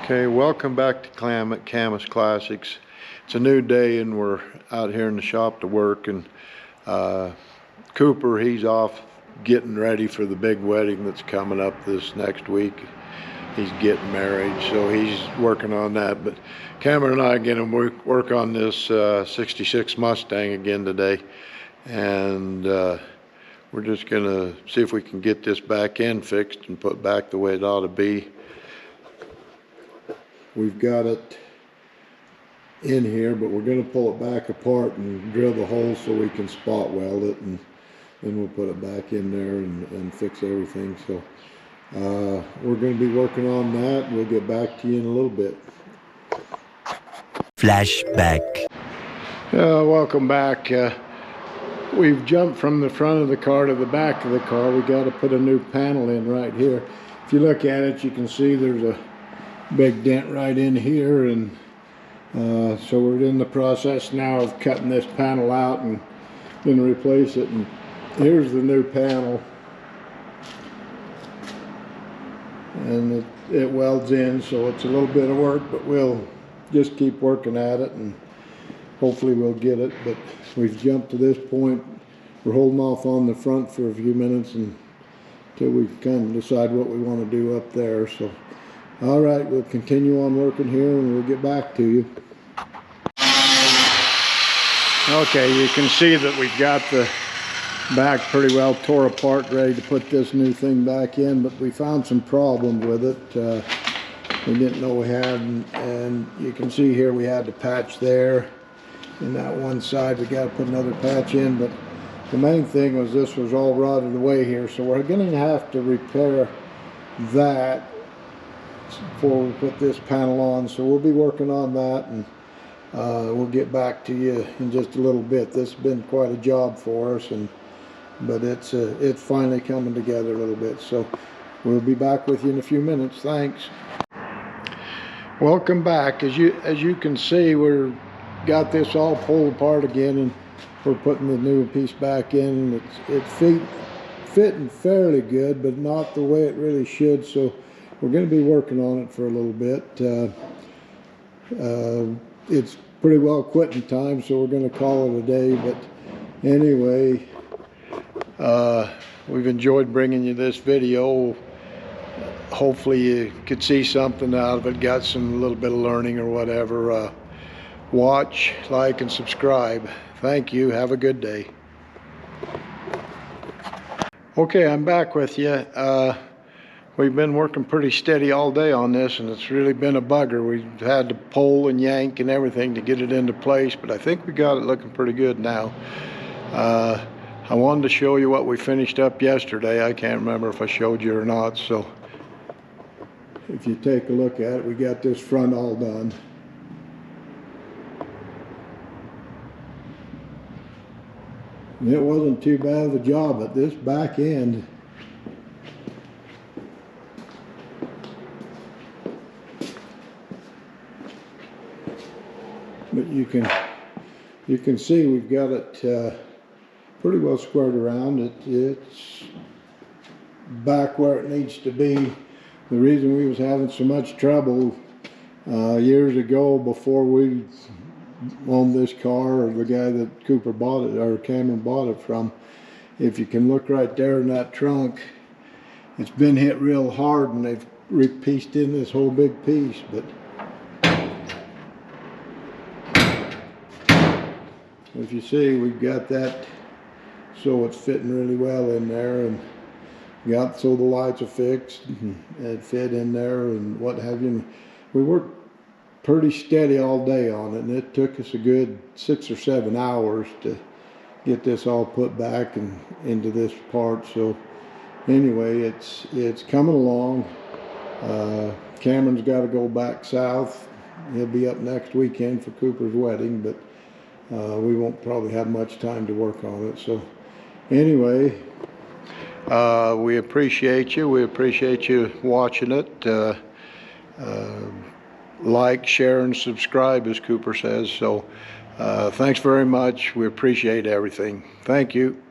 Okay, welcome back to Camus Classics. It's a new day and we're out here in the shop to work, and Cooper, he's off getting ready for the big wedding that's coming up this next week. He's getting married, so he's working on that. But Cameron and I are going to work on this 66 Mustang again today, and we're just going to see if we can get this back end fixed and put back the way it ought to be. We've got it in here, but we're going to pull it back apart and drill the hole so we can spot weld it, and then we'll put it back in there and fix everything. So we're going to be working on that. We'll get back to you in a little bit. Flashback. Welcome back. We've jumped from the front of the car to the back of the car. We got to put a new panel in right here. If you look at it, you can see there's a big dent right in here, and so we're in the process now of cutting this panel out and going to replace it. And here's the new panel, and it welds in, so it's a little bit of work, but we'll just keep working at it and hopefully we'll get it. But we've jumped to this point. We're holding off on the front for a few minutes until we kind of decide what we want to do up there. So all right, we'll continue on working here and we'll get back to you. Okay, you can see that we've got the back pretty well tore apart, ready to put this new thing back in, but we found some problems with it we didn't know we had, and you can see here we had to patch there. In that one side we got to put another patch in, but the main thing was this was all rotted away here, so we're going to have to repair that before we put this panel on. So we'll be working on that, and we'll get back to you in just a little bit. This has been quite a job for us, but it's finally coming together a little bit. So we'll be back with you in a few minutes. Thanks. Welcome back. As you can see, we're got this all pulled apart again, and we're putting the new piece back in. It's fitting fairly good, but not the way it really should. So we're going to be working on it for a little bit. It's pretty well quitting time, so we're going to call it a day. But anyway, we've enjoyed bringing you this video. Hopefully you could see something out of it, got some little bit of learning or whatever. Watch, like, and subscribe. Thank you. Have a good day. Okay, I'm back with you. We've been working pretty steady all day on this, and it's really been a bugger. We've had to pull and yank and everything to get it into place, but I think we got it looking pretty good now. I wanted to show you what we finished up yesterday. I can't remember if I showed you or not, so if you take a look at it, we got this front all done. And it wasn't too bad of a job at this back end. But you can see we've got it pretty well squared around. It's back where it needs to be. The reason we was having so much trouble years ago, before we owned this car, or the guy that Cooper bought it, or Cameron bought it from, if you can look right there in that trunk, it's been hit real hard, and they've repieced in this whole big piece. But if you see, we've got that so it's fitting really well in there, and got so the lights are fixed and fit in there and what have you. We worked pretty steady all day on it, and it took us a good 6 or 7 hours to get this all put back and into this part. So anyway, it's coming along. Cameron's got to go back south. He'll be up next weekend for Cooper's wedding, but we won't probably have much time to work on it. So anyway, we appreciate you. We appreciate you watching it. Like, share, and subscribe, as Cooper says. So thanks very much. We appreciate everything. Thank you.